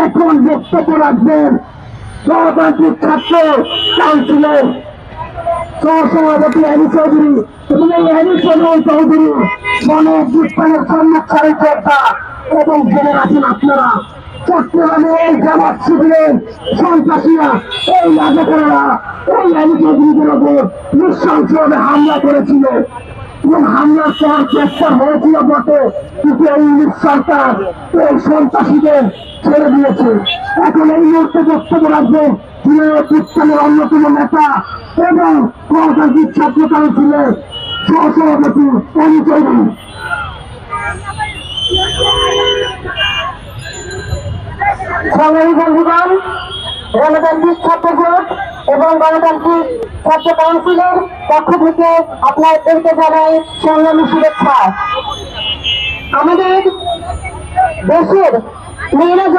এখন বক্তব্য রাখবেন গণতান্ত্রিক ছাত্র কাউন্সিলের সহসভাপতি হ্যারি চৌধুরী এবং এই হ্যারি চৌধুরী গণঅভ্যুত্থানের সম্মুখীন কর্তা। এবং জেনে রাখেন আপনারা, চট্টগ্রামে এই জামাত শিবিরের সন্ত্রাসীরা, এই রাজাকারেরা এই হ্যারি চৌধুরীদের ওপর নৃশংসভাবে হামলা করেছিল এবং হামলার পর গ্রেফতার হয়েছিল বটে, কিন্তু ইংলিশ সরকার এই সন্ত্রাসীদের ছেড়ে দিয়েছে। এখন এই মুহূর্তে বক্তব্য রাখবেন গণঅভ্যুত্থানের অন্যতম নেতা এবং গণতান্ত্রিক ছাত্র কাউন্সিলের সহসভাপতি হ্যারি চৌধুরী। সংগ্রামী বন্ধুগণ, গণতান্ত্রিক ছাত্র জোট এবং গণতান্ত্রিক ছাত্র কাউন্সিলের পক্ষ থেকে আপনাদেরকে জানাই সংগ্রামী শুভেচ্ছা। আমাদের দেশের মেয়েরা